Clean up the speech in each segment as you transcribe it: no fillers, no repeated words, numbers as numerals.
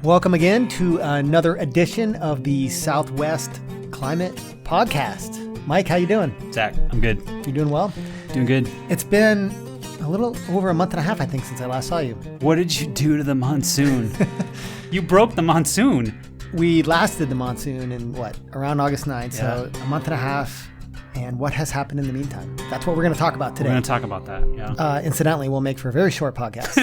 Welcome again to another edition of the Southwest Climate Podcast. Mike, how you doing? Zach, I'm good. You doing well? Doing good. It's been a little over a month and a half, I think, since I last saw you. What did you do to the monsoon? You broke the monsoon. We lasted the monsoon in around August 9th, so a month and a half. And what has happened in the meantime? That's what we're going to talk about today. We're going to talk about that, yeah. Incidentally, we'll make for a very short podcast.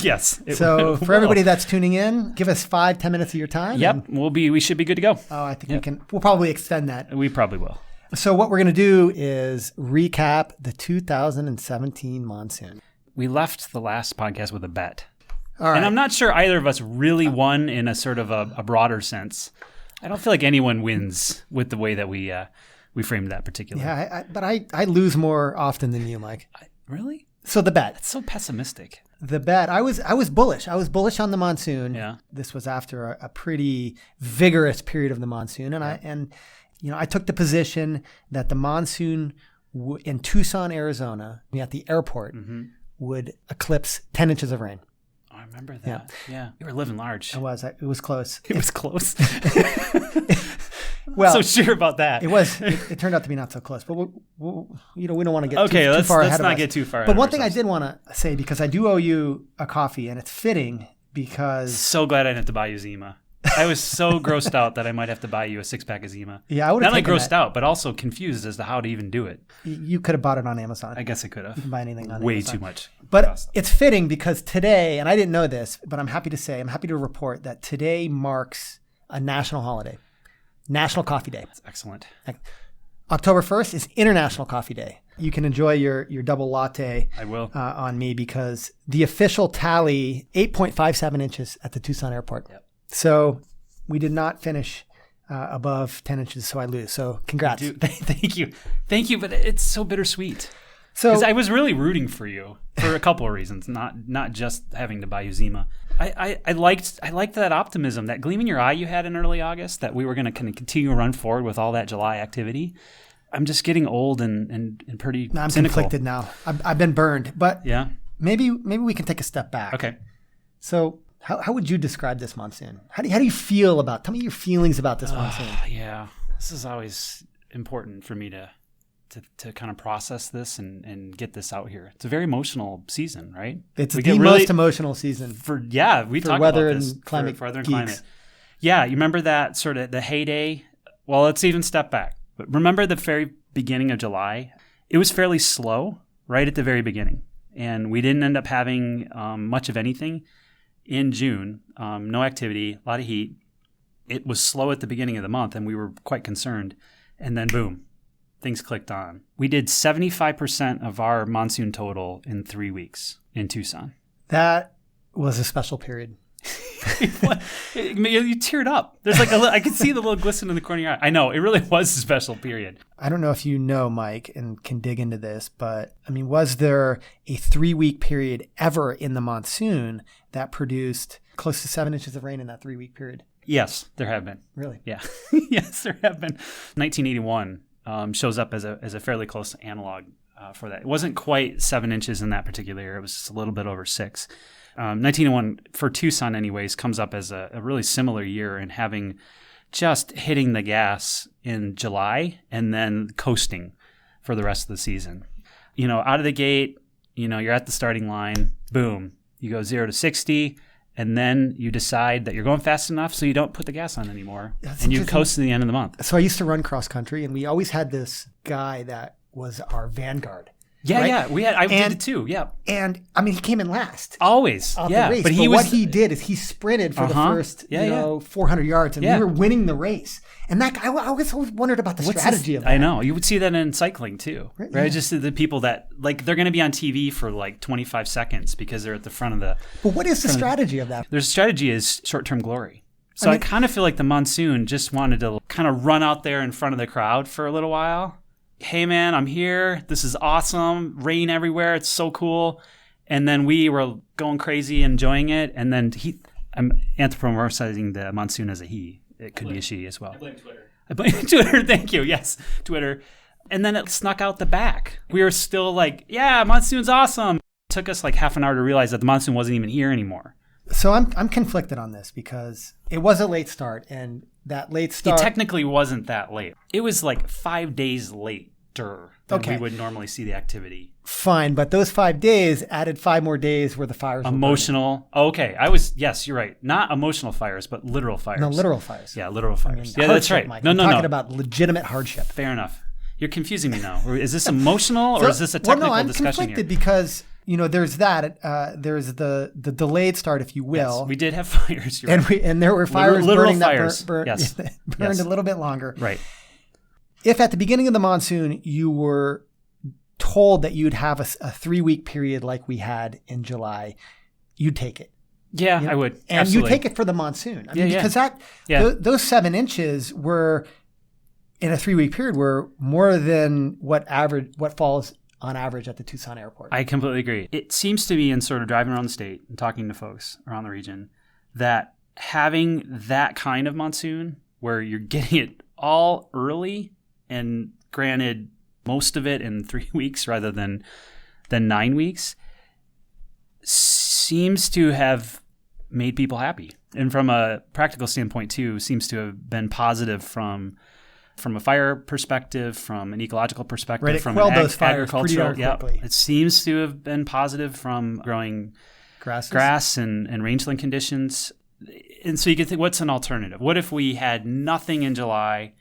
Yes. So for everybody that's tuning in, give us 5-10 minutes of your time. Yep, we should be good to go. Oh, I think we'll probably extend that. We probably will. So what we're going to do is recap the 2017 monsoon. We left the last podcast with a bet. All right. And I'm not sure either of us really won in a sort of a broader sense. I don't feel like anyone wins with the way that we framed that particular. Yeah, but I lose more often than you, Mike. Really? So the bet. That's so pessimistic. The bet. I was bullish. I was bullish on the monsoon. Yeah. This was after a pretty vigorous period of the monsoon, and I took the position that the monsoon in Tucson, Arizona, at the airport, would eclipse 10 inches of rain. I remember that. Yeah. You were living large. I was. It was close. It was close. Well, so sure about that. It was. It turned out to be not so close, but we don't want to get too far ahead of us. Okay, let's not get too far ahead. But one thing I did want to say, because I do owe you a coffee, and it's fitting because so glad I didn't have to buy you Zima. I was so grossed out that I might have to buy you a 6-pack of Zima. Yeah, I would have not only grossed out, but also confused as to how to even do it. You could have bought it on Amazon. I guess I could have. You can buy anything on Way Amazon. Too much. But cost. It's fitting because today, and I didn't know this, but I'm happy to report that today marks a national holiday, National Coffee Day. That's excellent. October 1st is International Coffee Day. You can enjoy your double latte. I will. On me, because the official tally, 8.57 inches at the Tucson airport. Yep. So we did not finish above 10 inches, so I lose. So congrats. Thank you. But it's so bittersweet. So I was really rooting for you for a couple of reasons, not just having to buy you Zima. I liked that optimism, that gleam in your eye you had in early August, that we were going to kind of continue to run forward with all that July activity. I'm just getting old and pretty I'm cynical. conflicted now. I've been burned, but yeah, maybe we can take a step back. Okay. So how would you describe this monsoon? How do you feel about? Tell me your feelings about this monsoon. Yeah, this is always important for me to kind of process this and get this out here. It's a very emotional season, right? It's the most emotional season we talk weather about this and climate for weather and geeks. climate. Yeah, you remember that sort of the heyday? Well, let's even step back. But remember the very beginning of July? It was fairly slow right at the very beginning, and we didn't end up having much of anything in June. No activity, a lot of heat. It was slow at the beginning of the month, and we were quite concerned. And then boom, things clicked on. We did 75% of our monsoon total in 3 weeks in Tucson. That was a special period. You teared up. There's I could see the little glisten in the corner of your eye. I know, it really was a special period. I don't know if you know, Mike, and can dig into this, but I mean, was there a 3-week period ever in the monsoon that produced close to 7 inches of rain in that 3-week period? Yes, there have been. Really? Yeah. Yes, there have been. 1981 shows up as a fairly close analog for that. It wasn't quite 7 inches in that particular year. It was just a little bit over 6. 1901 for Tucson anyways comes up as a really similar year in having just hitting the gas in July and then coasting for the rest of the season. Out of the gate, you're at the starting line, boom, you go 0 to 60, and then you decide that you're going fast enough so you don't put the gas on anymore. And you coast to the end of the month. So I used to run cross country, and we always had this guy that was our vanguard. Yeah, right? Yeah. I did it too. Yeah. And I mean, he came in last. Always. The race. But what he did is he sprinted for the first 400 yards, and we were winning the race. And that guy, I always wondered about the strategy of that. I know. You would see that in cycling too, right? Yeah. Just the people that they're going to be on TV for 25 seconds because they're at the front of the. But what is the strategy of that? Their strategy is short-term glory. So I kind of feel like the monsoon just wanted to kind of run out there in front of the crowd for a little while. Hey man, I'm here. This is awesome. Rain everywhere. It's so cool. And then we were going crazy, enjoying it. And then I'm anthropomorphizing the monsoon as a he. It could be a she as well. I blame Twitter. Thank you. Yes, Twitter. And then it snuck out the back. We were still like, yeah, monsoon's awesome. It took us like half an hour to realize that the monsoon wasn't even here anymore. So I'm conflicted on this because it was a late start, and that late start... It technically wasn't that late. It was like 5 days later than we would normally see the activity. Fine, but those 5 days added 5 more days where the fires were emotional. Okay, yes, you're right. Not emotional fires, but literal fires. No, literal fires. Yeah, literal fires. Yeah, that's right. Mike. I'm talking about legitimate hardship. Fair enough. You're confusing me now. Is this emotional or is this a technical discussion here? I'm conflicted because... there's that. There's the delayed start, if you will. Yes, we did have fires. And there were fires literal burning fires. that burned a little bit longer. Right. If at the beginning of the monsoon you were told that you'd have a 3-week period like we had in July, you'd take it. Yeah, I would. And absolutely. you take it for the monsoon. Because those 7 inches were in a 3-week period were more than what falls on average at the Tucson airport. I completely agree. It seems to me, in sort of driving around the state and talking to folks around the region, that having that kind of monsoon where you're getting it all early, and granted most of it in 3 weeks rather than 9 weeks, seems to have made people happy. And from a practical standpoint too, seems to have been positive from a fire perspective, from an ecological perspective, right, from an those fires agricultural. Yeah, it seems to have been positive from growing grass and rangeland conditions. And so you can think, what's an alternative? What if we had nothing in July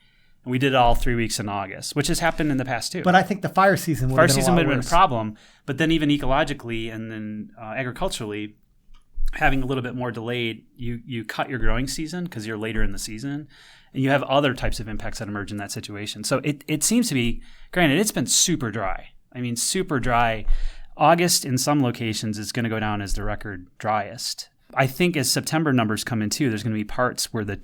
and we did it all 3 weeks in August, which has happened in the past too? But I think the fire season would have been a problem. But then even ecologically and then agriculturally, having a little bit more delayed, you cut your growing season because you're later in the season. And you have other types of impacts that emerge in that situation. So it seems to be, granted, it's been super dry. I mean, super dry. August in some locations is going to go down as the record driest. I think as September numbers come in too, there's going to be parts where the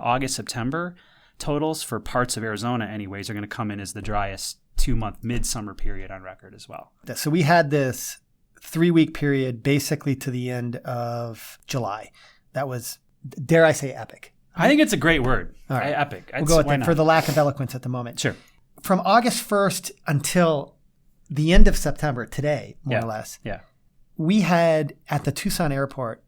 August-September totals for parts of Arizona anyways are going to come in as the driest 2-month midsummer period on record as well. So we had this 3-week period basically to the end of July. That was, dare I say, epic. I think it's a great word. All right. Epic. We'll go with that for the lack of eloquence at the moment. Sure. From August 1st until the end of September, today, more or less, we had at the Tucson airport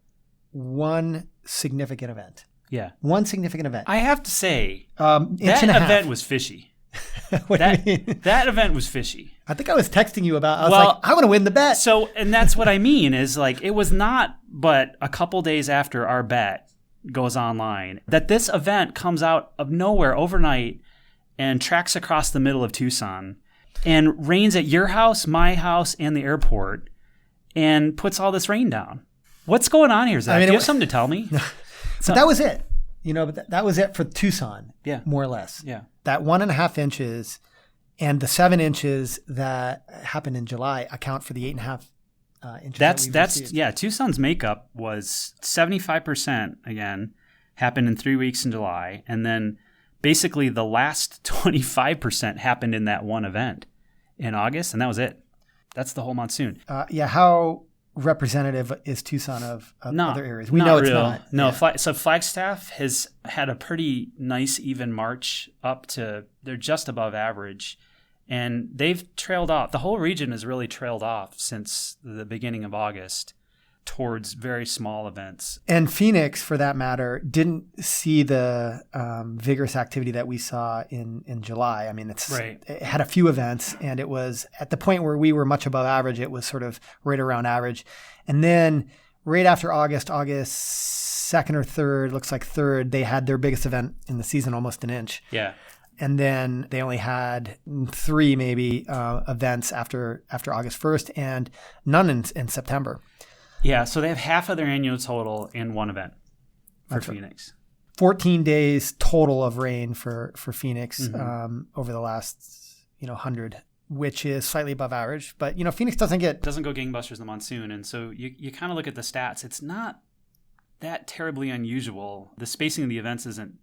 one significant event. Yeah. One significant event. I have to say, that event was fishy. What do you mean? That event was fishy. I think I was texting you about, I was like, I want to win the bet. So, and that's what I mean is like, it was not but a couple days after our bet goes online that this event comes out of nowhere overnight and tracks across the middle of Tucson and rains at your house, my house, and the airport and puts all this rain down. What's going on here, Zach? Do you have something to tell me? So that was it. But that was it for Tucson, more or less. Yeah. That 1.5 inches and the 7 inches that happened in July account for the 8.5 inches. Tucson's makeup was 75% again, happened in 3 weeks in July, and then basically the last 25% happened in that one event in August, and that was it. That's the whole monsoon. How representative is Tucson of other areas? We know it's not. No, so Flagstaff has had a pretty nice even march up to, they're just above average. And they've trailed off. The whole region has really trailed off since the beginning of August towards very small events. And Phoenix, for that matter, didn't see the vigorous activity that we saw in July. I mean, it had a few events, and it was at the point where we were much above average. It was sort of right around average. And then right after August 2nd or 3rd, looks like 3rd, they had their biggest event in the season, almost an inch. Yeah. And then they only had 3 maybe events after August 1st and none in September. Yeah, so they have half of their annual total in one event for Phoenix. 14 days total of rain for Phoenix over the last 100, which is slightly above average. But Phoenix doesn't go gangbusters in the monsoon, and so you kind of look at the stats. It's not that terribly unusual. The spacing of the events isn't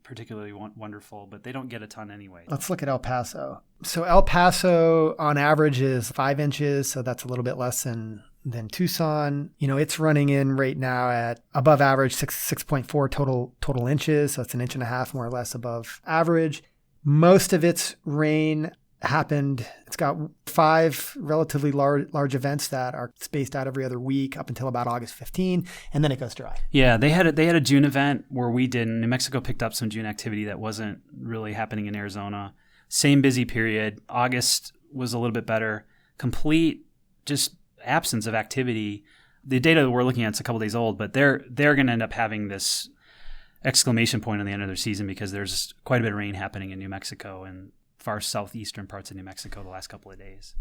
particularly wonderful, but they don't get a ton anyway. Let's look at El Paso. So El Paso on average is 5 inches, so that's a little bit less than Tucson. It's running in right now at above average 6.4 total inches, so it's an 1.5 inches more or less above average. Most of its rain happened, it's got 5 relatively large events that are spaced out every other week up until about August 15, and then it goes dry. Yeah, they had a June event where we didn't. New Mexico picked up some June activity that wasn't really happening in Arizona. Same busy period. August was a little bit better. Complete just absence of activity. The data that we're looking at is a couple days old, but they're going to end up having this exclamation point on the end of their season because there's quite a bit of rain happening in New Mexico and far southeastern parts of New Mexico the last couple of days.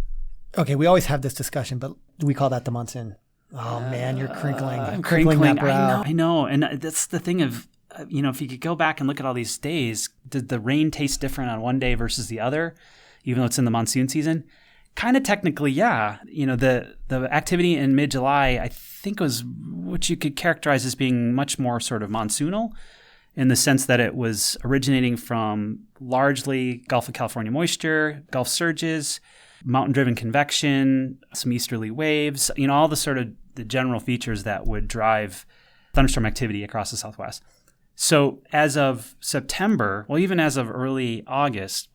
Okay, we always have this discussion, but we call that the monsoon. Oh man, you're crinkling. I'm crinkling that brow. I know. And that's the thing of, if you could go back and look at all these days, did the rain taste different on one day versus the other, even though it's in the monsoon season? Kind of technically, yeah. The activity in mid-July, I think, was what you could characterize as being much more sort of monsoonal, in the sense that it was originating from largely Gulf of California moisture, Gulf surges, mountain-driven convection, some easterly waves, all the sort of the general features that would drive thunderstorm activity across the Southwest. So as of September, well, even as of early August,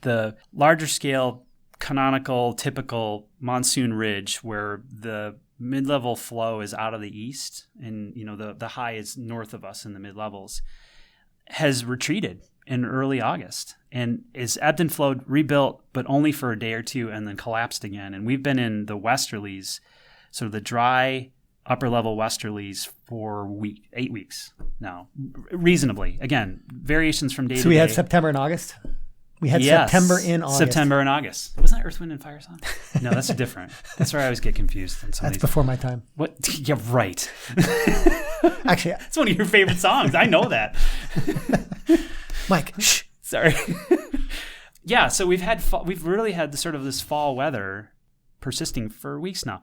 the larger scale, canonical, typical monsoon ridge where the mid-level flow is out of the east and the high is north of us in the mid-levels has retreated in early August and is ebbed and flowed, rebuilt, but only for a day or two and then collapsed again. And we've been in the westerlies, sort of the dry upper level westerlies for 8 weeks now, reasonably. Again, variations from day to day. So we had September and August? We had September in August. September and August. Wasn't that Earth, Wind, and Fire song? No, that's different. That's where I always get confused. That's before my time. What? Yeah, right. Actually, it's one of your favorite songs. I know that. Mike, shh. Sorry. Yeah, so we've really had this fall weather persisting for weeks now.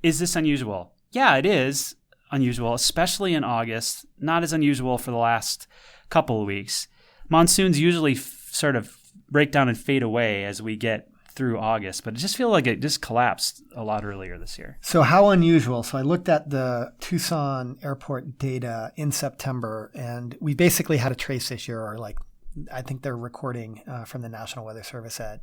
Is this unusual? Yeah, it is unusual, especially in August. Not as unusual for the last couple of weeks. Monsoons usually sort of break down and fade away as we get through August, but it just feels like it just collapsed a lot earlier this year. So how unusual? So I looked at the Tucson airport data in September, and we basically had a trace this year, or I think they're recording from the National Weather Service at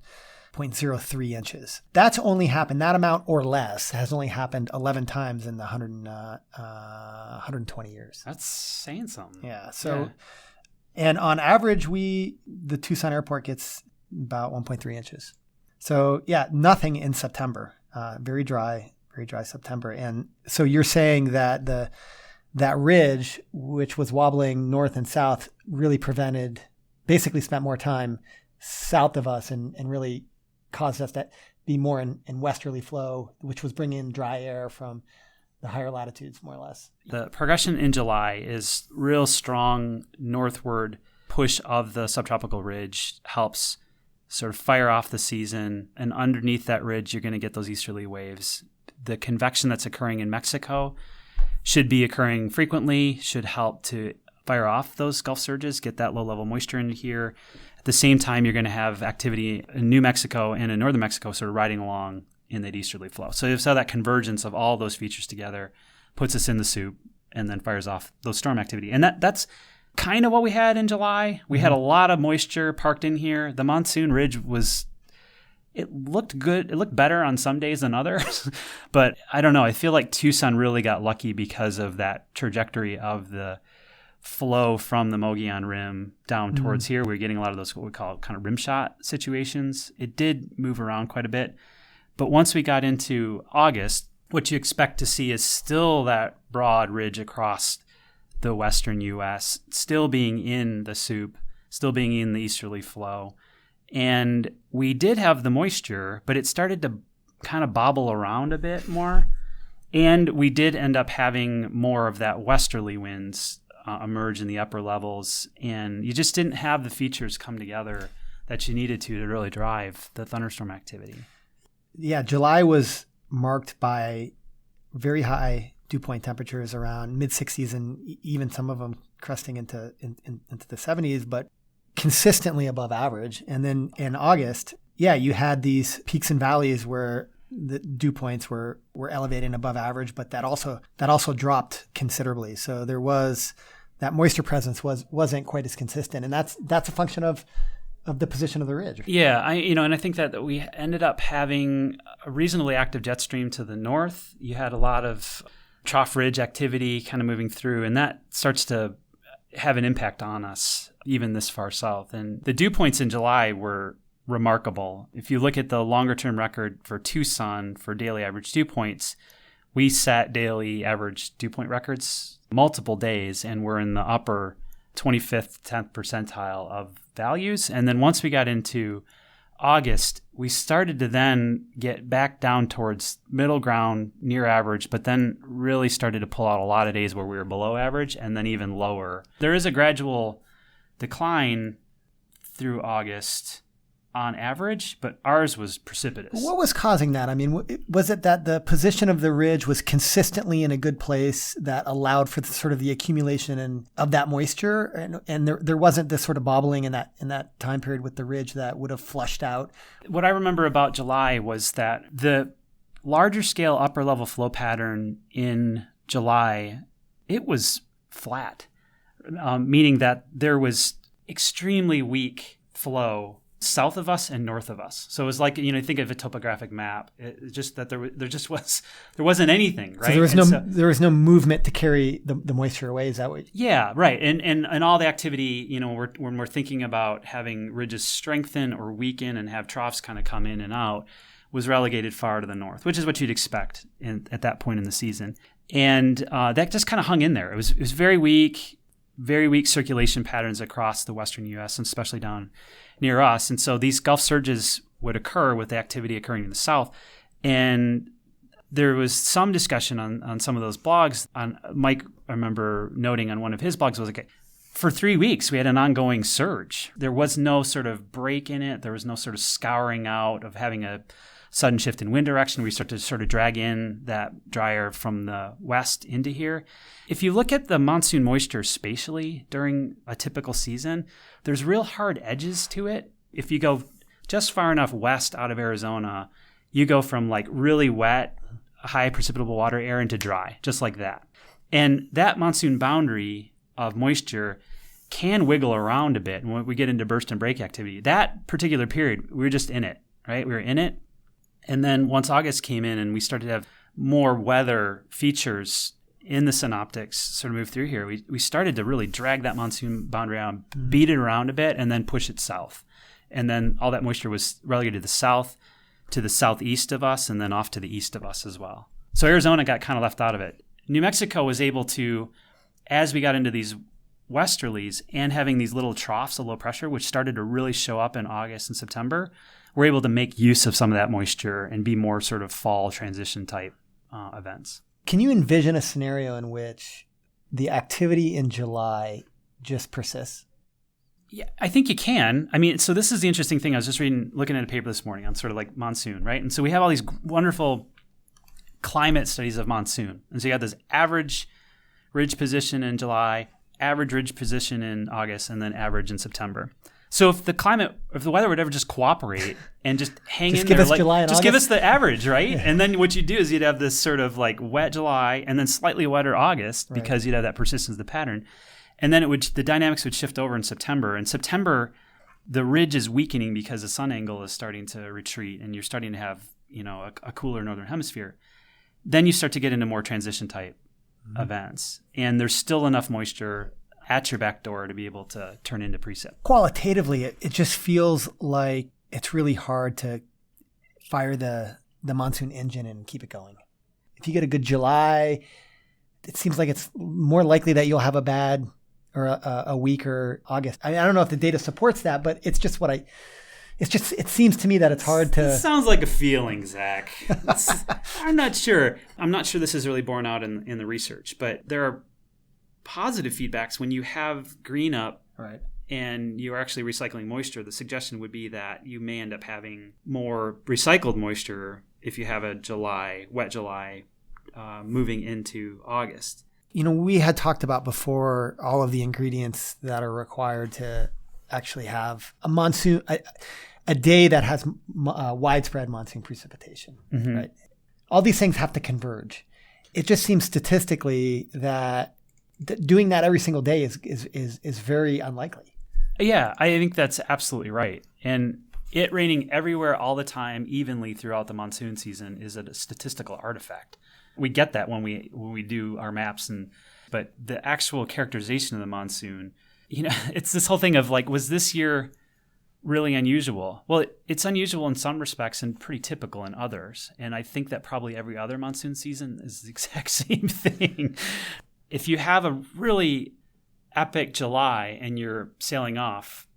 0.03 inches. That's only happened, that amount or less has only happened 11 times in the 120 years. That's saying something. Yeah. So, and on average, the Tucson airport gets about 1.3 inches. So yeah, nothing in September. Very dry September. And so you're saying that that ridge, which was wobbling north and south, really basically spent more time south of us and really caused us to be more in westerly flow, which was bringing in dry air from the higher latitudes, more or less. The progression in July is real strong northward push of the subtropical ridge helps sort of fire off the season. And underneath that ridge, you're going to get those easterly waves. The convection that's occurring in Mexico should be occurring frequently, should help to fire off those Gulf surges, get that low-level moisture into here. At the same time, you're going to have activity in New Mexico and in northern Mexico sort of riding along in that easterly flow. So you saw that convergence of all those features together puts us in the soup and then fires off those storm activity. And that's kind of what we had in July. We had a lot of moisture parked in here. The monsoon ridge it looked good. It looked better on some days than others. But I don't know. I feel like Tucson really got lucky because of that trajectory of the flow from the Mogollon Rim down towards here. We're getting a lot of those what we call kind of rim shot situations. It did move around quite a bit. But once we got into August, what you expect to see is still that broad ridge across the western U.S., still being in the soup, still being in the easterly flow. And we did have the moisture, but it started to kind of bobble around a bit more. And we did end up having more of that westerly winds emerge in the upper levels. And you just didn't have the features come together that you needed to really drive the thunderstorm activity. Yeah, July was marked by very high dew point temperatures around mid-60s and even some of them cresting into the 70s, but consistently above average. And then in August, you had these peaks and valleys where the dew points were elevated above average, but that also dropped considerably. So there was that moisture presence wasn't quite as consistent, and that's a function of of the position of the ridge. Yeah, and I think that we ended up having a reasonably active jet stream to the north. You had a lot of trough ridge activity kind of moving through, and that starts to have an impact on us even this far south. And the dew points in July were remarkable. If you look at the longer term record for Tucson for daily average dew points, we set daily average dew point records multiple days, and we're in the upper 25th, 10th percentile of values. And then once we got into August, we started to then get back down towards middle ground, near average, but then really started to pull out a lot of days where we were below average and then even lower. There is a gradual decline through August on average, but ours was precipitous. What was causing that? I mean, was it that the position of the ridge was consistently in a good place that allowed for sort of the accumulation of that moisture, and there wasn't this sort of bobbling in that time period with the ridge that would have flushed out? What I remember about July was that the larger scale upper level flow pattern in July, it was flat, meaning that there was extremely weak flow south of us and north of us. So it was like, think of a topographic map. It's just that there wasn't anything, right? So there was no movement to carry the moisture away. Is that what? Yeah, right. And all the activity, when we're thinking about having ridges strengthen or weaken and have troughs kind of come in and out, was relegated far to the north, which is what you'd expect at that point in the season. And that just kind of hung in there. It was very weak circulation patterns across the western U.S., and especially down near us. And so these Gulf surges would occur with the activity occurring in the south. And there was some discussion on some of those blogs. Mike, I remember noting on one of his blogs, was like, for 3 weeks, we had an ongoing surge. There was no sort of break in it. There was no sort of scouring out of having a sudden shift in wind direction. We start to sort of drag in that dry air from the west into here. If you look at the monsoon moisture spatially during a typical season, there's real hard edges to it. If you go just far enough west out of Arizona, you go from like really wet, high precipitable water air into dry, just like that. And that monsoon boundary of moisture can wiggle around a bit. And when we get into burst and break activity, that particular period, we were just in it, right? We were in it. And then once August came in and we started to have more weather features in the synoptics sort of move through here, we started to really drag that monsoon boundary out, beat it around a bit, and then push it south. And then all that moisture was relegated to the south, to the southeast of us, and then off to the east of us as well. So Arizona got kind of left out of it. New Mexico was able to, as we got into these westerlies and having these little troughs of low pressure, which started to really show up in August and September, we're able to make use of some of that moisture and be more sort of fall transition type events. Can you envision a scenario in which the activity in July just persists? Yeah, I think you can. I mean, so this is the interesting thing. I was just looking at a paper this morning on sort of like monsoon, right? And so we have all these wonderful climate studies of monsoon. And so you got this average ridge position in July, average ridge position in August, and then average in September. So if the weather would ever just cooperate and just hang just in give there, us July and just August. give us the average, right? Yeah. And then what you do is you'd have this sort of like wet July and then slightly wetter August because you'd have that persistence of the pattern. And then the dynamics would shift over in September. In September, the ridge is weakening because the sun angle is starting to retreat and you're starting to have, a cooler northern hemisphere. Then you start to get into more transition type events. And there's still enough moisture at your back door to be able to turn into precip. Qualitatively, it just feels like it's really hard to fire the monsoon engine and keep it going. If you get a good July, it seems like it's more likely that you'll have a bad or a weaker August. I mean, I don't know if the data supports that, but it's just it seems to me that it's hard to... It sounds like a feeling, Zach. I'm not sure. I'm not sure this is really borne out in the research, but there are positive feedbacks when you have green up and you're actually recycling moisture. The suggestion would be that you may end up having more recycled moisture if you have a wet July moving into August. We had talked about before all of the ingredients that are required to actually have a monsoon, a day that has widespread monsoon precipitation, right? All these things have to converge. It just seems statistically that doing that every single day is very unlikely. Yeah, I think that's absolutely right. And it raining everywhere all the time, evenly throughout the monsoon season, is a statistical artifact. We get that when we do our maps, but the actual characterization of the monsoon, it's this whole thing of like, was this year really unusual? Well, it's unusual in some respects and pretty typical in others. And I think that probably every other monsoon season is the exact same thing. If you have a really epic July and you're sailing off,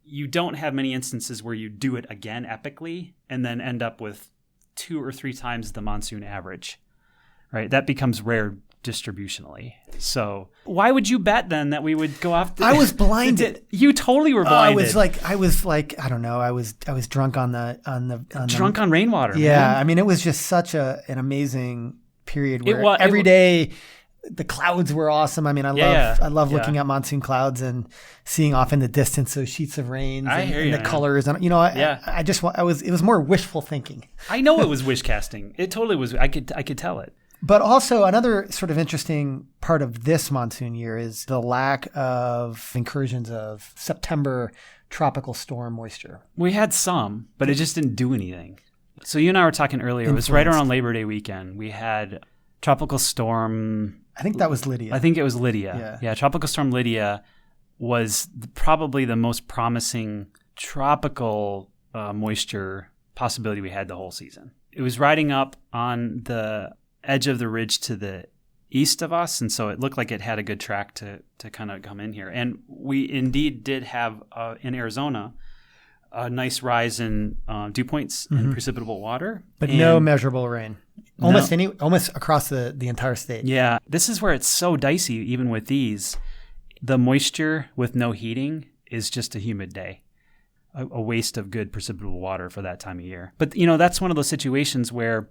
you don't have many instances where you do it again epically and then end up with 2 or 3 times the monsoon average, right? That becomes rare distributionally. So why would you bet then that we would go off? I was blinded. You totally were blinded. I was like, I don't know. I was drunk on rainwater. Yeah. Man. I mean, it was just such an amazing period where every day the clouds were awesome. I mean, I love looking at monsoon clouds and seeing off in the distance those sheets of rain and the colors. And it was more wishful thinking. I know it was wish casting. It totally was. I could tell it. But also another sort of interesting part of this monsoon year is the lack of incursions of September tropical storm moisture. We had some, but it just didn't do anything. So you and I were talking earlier. It was right around Labor Day weekend. We had tropical storm. I think that was Lydia. I think it was Lydia. Yeah, tropical storm Lydia was probably the most promising tropical moisture possibility we had the whole season. It was riding up on the edge of the ridge to the east of us, and so it looked like it had a good track to kind of come in here. And we indeed did have in Arizona a nice rise in dew points and precipitable water, but no measurable rain. Almost across the entire state. Yeah, this is where it's so dicey. Even with these, the moisture with no heating is just a humid day, a waste of good precipitable water for that time of year. But that's one of those situations where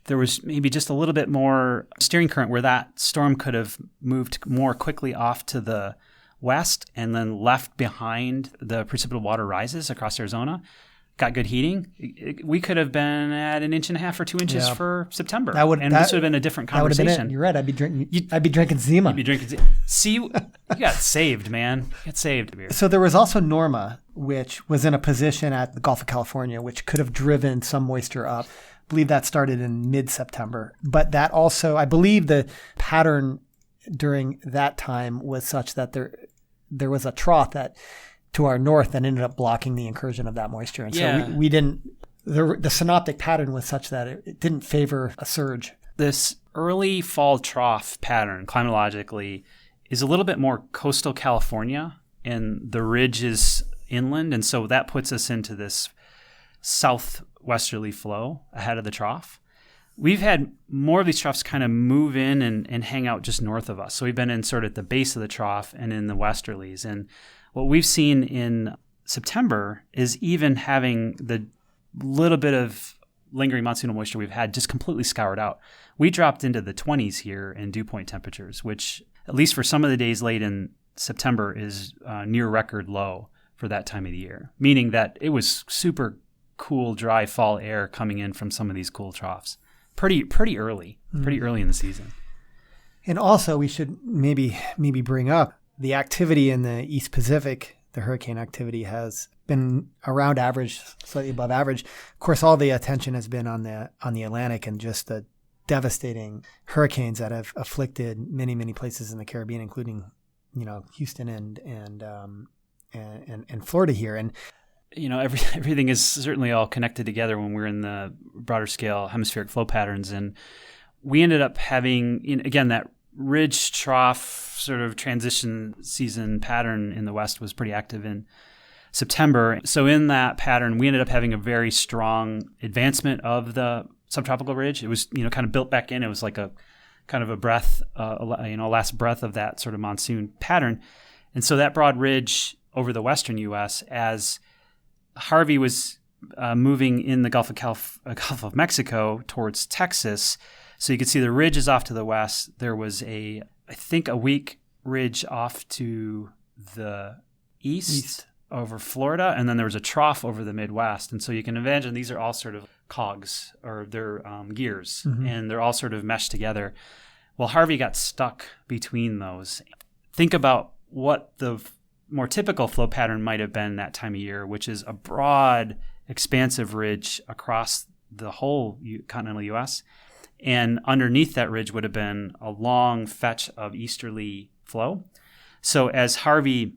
there was maybe just a little bit more steering current where that storm could have moved more quickly off to the west and then left behind the precipitable water rises across Arizona. Got good heating. We could have been at 1.5 inches or 2 inches for September. This would have been a different conversation. That would have been it. You're right. I'd be drinking Zima. You'd be drinking Zima. See, you got saved, man. You got saved. So there was also Norma, which was in a position at the Gulf of California, which could have driven some moisture up. I believe that started in mid-September. But that also, I believe the pattern during that time was such that there was a trough that to our north that ended up blocking the incursion of that moisture. And so we didn't, the synoptic pattern was such that it didn't favor a surge. This early fall trough pattern climatologically is a little bit more coastal California, and the ridge is inland. And so that puts us into this southwesterly flow ahead of the trough. We've had more of these troughs kind of move in and hang out just north of us. So we've been in sort of at the base of the trough and in the westerlies. And what we've seen in September is even having the little bit of lingering monsoonal moisture we've had just completely scoured out. We dropped into the 20s here in dew point temperatures, which at least for some of the days late in September is near record low for that time of the year, meaning that it was super cool, dry fall air coming in from some of these cool troughs. Pretty early in the season. And also we should maybe bring up the activity in the East Pacific. The hurricane activity has been around average, slightly above average. Of course, all the attention has been on the Atlantic and just the devastating hurricanes that have afflicted many, many places in the Caribbean, including Houston and Florida here. And everything is certainly all connected together when we're in the broader scale hemispheric flow patterns. And we ended up having, again, that ridge trough sort of transition season pattern in the West was pretty active in September. So in that pattern, we ended up having a very strong advancement of the subtropical ridge. It was, kind of built back in. It was like a kind of a breath, last breath of that sort of monsoon pattern. And so that broad ridge over the western U.S. as Harvey was moving in the Gulf of Mexico towards Texas. So you could see the ridge is off to the west. There was I think a weak ridge off to the east over Florida, and then there was a trough over the Midwest. And so you can imagine these are all sort of cogs, or they're gears, and they're all sort of meshed together. Well, Harvey got stuck between those. Think about what the more typical flow pattern might have been that time of year, which is a broad, expansive ridge across the whole continental U.S. And underneath that ridge would have been a long fetch of easterly flow. So as Harvey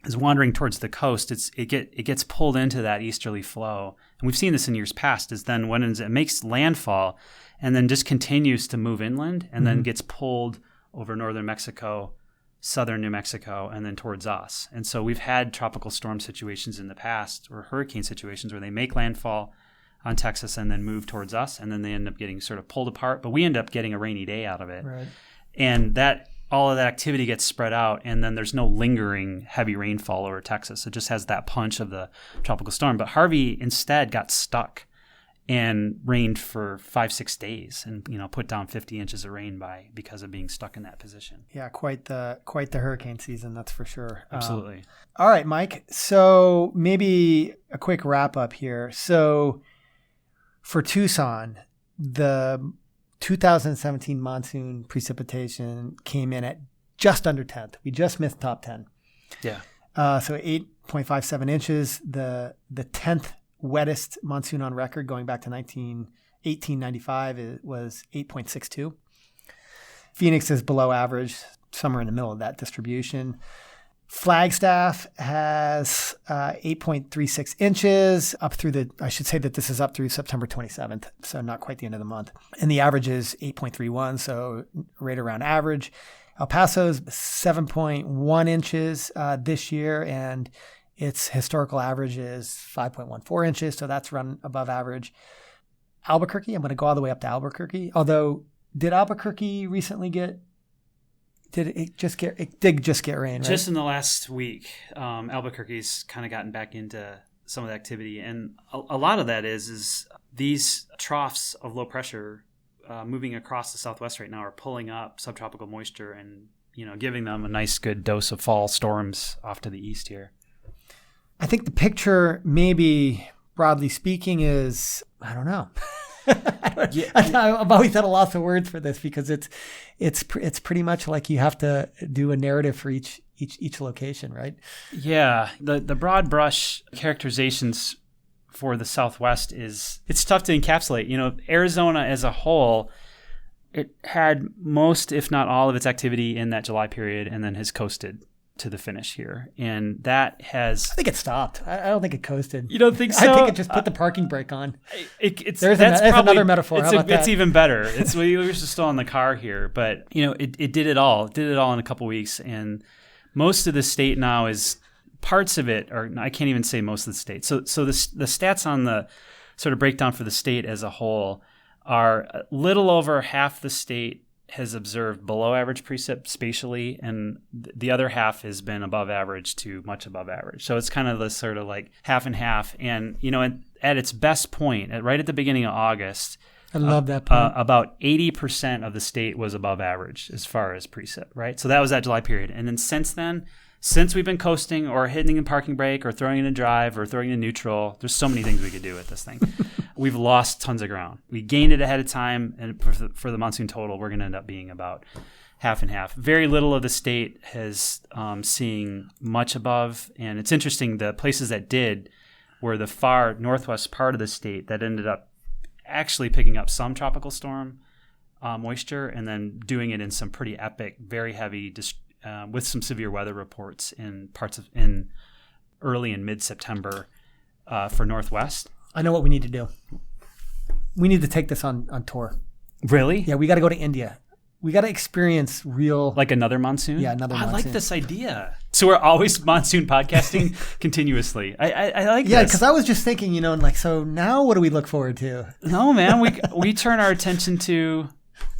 is wandering towards the coast, it gets pulled into that easterly flow. And we've seen this in years past, is then when it makes landfall and then just continues to move inland and then gets pulled over northern Mexico, southern New Mexico, and then towards us. And so we've had tropical storm situations in the past, or hurricane situations, where they make landfall on Texas and then move towards us, and then they end up getting sort of pulled apart. But we end up getting a rainy day out of it. Right. And that all of that activity gets spread out, and then there's no lingering heavy rainfall over Texas. It just has that punch of the tropical storm. But Harvey instead got stuck and rained for 5-6 days, and put down 50 inches of rain because of being stuck in that position. Yeah, quite the hurricane season, that's for sure. Absolutely. All right, Mike. So maybe a quick wrap up here. So for Tucson, the 2017 monsoon precipitation came in at just under 10th. We just missed top 10. Yeah. So 8.57 inches, the 10th wettest monsoon on record going back to 1895. It was 8.62. Phoenix is below average, somewhere in the middle of that distribution. Flagstaff has 8.36 inches up through I should say that this is up through September 27th, so not quite the end of the month. And the average is 8.31, so right around average. El Paso's 7.1 inches this year, and its historical average is 5.14 inches, so that's run above average. Albuquerque, I'm going to go all the way up to Albuquerque. Although, did Albuquerque recently Did it just get rain, right? Just in the last week, Albuquerque's kind of gotten back into some of the activity. And a lot of that is these troughs of low pressure moving across the Southwest right now are pulling up subtropical moisture and, giving them a nice good dose of fall storms off to the east here. I think the picture, maybe broadly speaking, is, I don't know. I've always had a loss of words for this because it's pretty much like you have to do a narrative for each location, right? Yeah, the broad brush characterizations for the Southwest it's tough to encapsulate. Arizona as a whole, it had most, if not all, of its activity in that July period, and then has coasted to the finish here, and that has. I think it stopped. I don't think it coasted. You don't think so? I think it just put the parking brake on. That's another metaphor. How about that? It's even better. We were just still on the car here, but it did it all. It did it all in a couple weeks, and most of the state now is parts of it, or I can't even say most of the state. So the stats on the sort of breakdown for the state as a whole are a little over half the state has observed below average precip spatially, and the other half has been above average to much above average. So it's kind of this sort of like half and half. And, at its best point, right at the beginning of August, I love that point. About 80% of the state was above average as far as precip, right? So that was that July period. And then since we've been coasting or hitting a parking brake or throwing in a drive or throwing in neutral, there's so many things we could do with this thing. We've lost tons of ground. We gained it ahead of time, and for the monsoon total, we're going to end up being about half and half. Very little of the state has seeing much above, and it's interesting, the places that did were the far northwest part of the state that ended up actually picking up some tropical storm moisture and then doing it in some pretty epic, very heavy with some severe weather reports in early and mid-September for Northwest. I know what we need to do. We need to take this on tour. Really? Yeah, we got to go to India. We got to experience real... Like another monsoon? Yeah, another monsoon. I like this idea. So we're always monsoon podcasting continuously. I like this. Yeah, because I was just thinking, so now what do we look forward to? No, man, we turn our attention to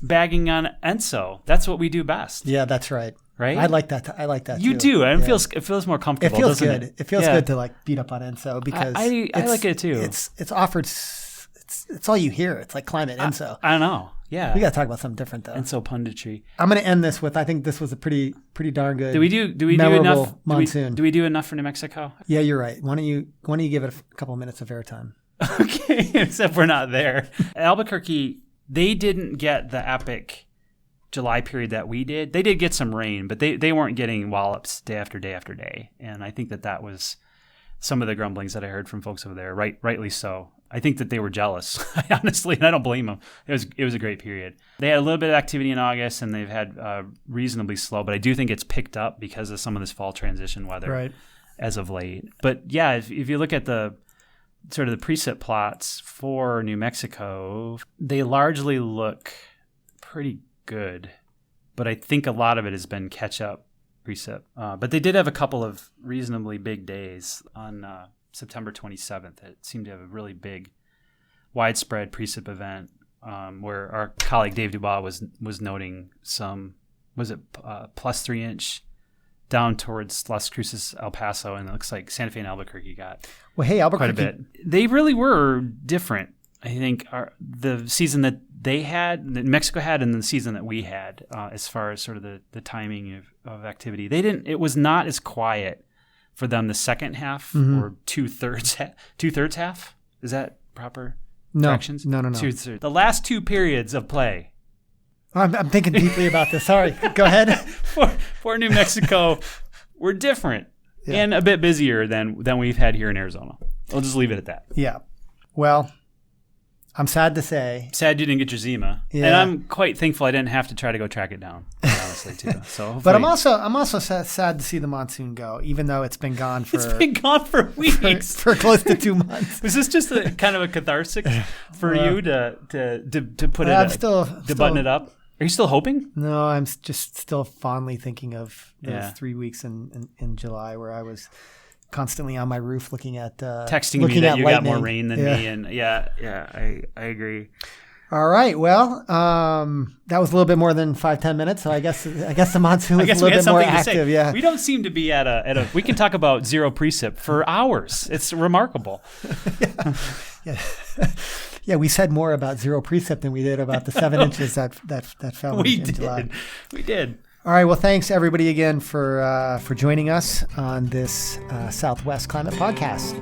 bagging on ENSO. That's what we do best. Yeah, that's right. Right? I like that. I like that. You too. do. And it feels more comfortable. It feels doesn't good. It feels good to beat up on ENSO because I like it too. It's offered. It's all you hear. It's like climate ENSO. I know. Yeah. We got to talk about something different though. ENSO punditry. I'm going to end this with, I think this was a pretty darn good. Do we do enough monsoon? Do we do enough for New Mexico? Yeah, you're right. Why don't you give it a couple of minutes of airtime? Okay, except we're not there. Albuquerque, they didn't get the epic July period that we did, they did get some rain, but they weren't getting wallops day after day after day. And I think that was some of the grumblings that I heard from folks over there, rightly so. I think that they were jealous, honestly, and I don't blame them. It was a great period. They had a little bit of activity in August, and they've had reasonably slow, but I do think it's picked up because of some of this fall transition weather as of late. But yeah, if you look at the sort of the precip plots for New Mexico, they largely look pretty good, but I think a lot of it has been catch-up precip. But they did have a couple of reasonably big days on September 27th. It seemed to have a really big, widespread precip event where our colleague Dave Dubois was noting some, plus 3 inch down towards Las Cruces, El Paso, and it looks like Santa Fe and Albuquerque got quite a bit. They really were different. I think the season that Mexico had and the season that we had, as far as sort of the timing of activity. It was not as quiet for them the second half or two-thirds half. Is that proper fractions? No. Two-thirds. The last two periods of play. I'm thinking deeply about this. Sorry. Go ahead. for New Mexico, were different and a bit busier than we've had here in Arizona. I'll just leave it at that. Yeah. Well, I'm sad to say. Sad you didn't get your Zima. Yeah. And I'm quite thankful I didn't have to try to go track it down, honestly, too. So but I'm also sad to see the monsoon go, even though it's been gone for... It's been gone for weeks. For close to 2 months. Was this just a kind of a catharsis for you to put it, button it up? Are you still hoping? No, I'm just still fondly thinking of those 3 weeks in July where I was constantly on my roof looking at texting me that you got more rain than me, and I agree. All right, well, that was a little bit more than 5-10 minutes, so I guess the monsoon was a little bit more active. Yeah, we don't seem to be at a. We can talk about zero precip for hours. It's remarkable. Yeah, we said more about zero precip than we did about the 7 inches that fell in July. We did. All right. Well, thanks everybody again for joining us on this Southwest Climate Podcast.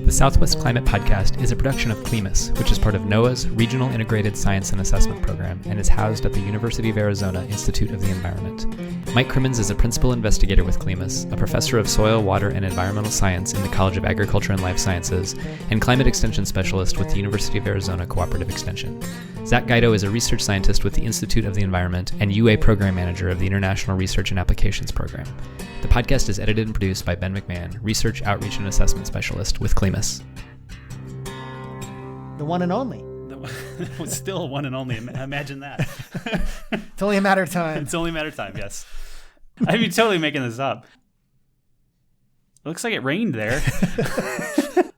The Southwest Climate Podcast is a production of CLIMAS, which is part of NOAA's Regional Integrated Science and Assessment Program and is housed at the University of Arizona Institute of the Environment. Mike Crimmins is a principal investigator with CLIMAS, a professor of soil, water, and environmental science in the College of Agriculture and Life Sciences, and climate extension specialist with the University of Arizona Cooperative Extension. Zack Guido is a research scientist with the Institute of the Environment and UA program manager of the International Research and Applications Program. The podcast is edited and produced by Ben McMahon, research, outreach, and assessment specialist with CLIMAS. The one and only. Still one and only. Imagine that. It's only a matter of time. It's only a matter of time, yes. I'd be totally making this up. It looks like it rained there.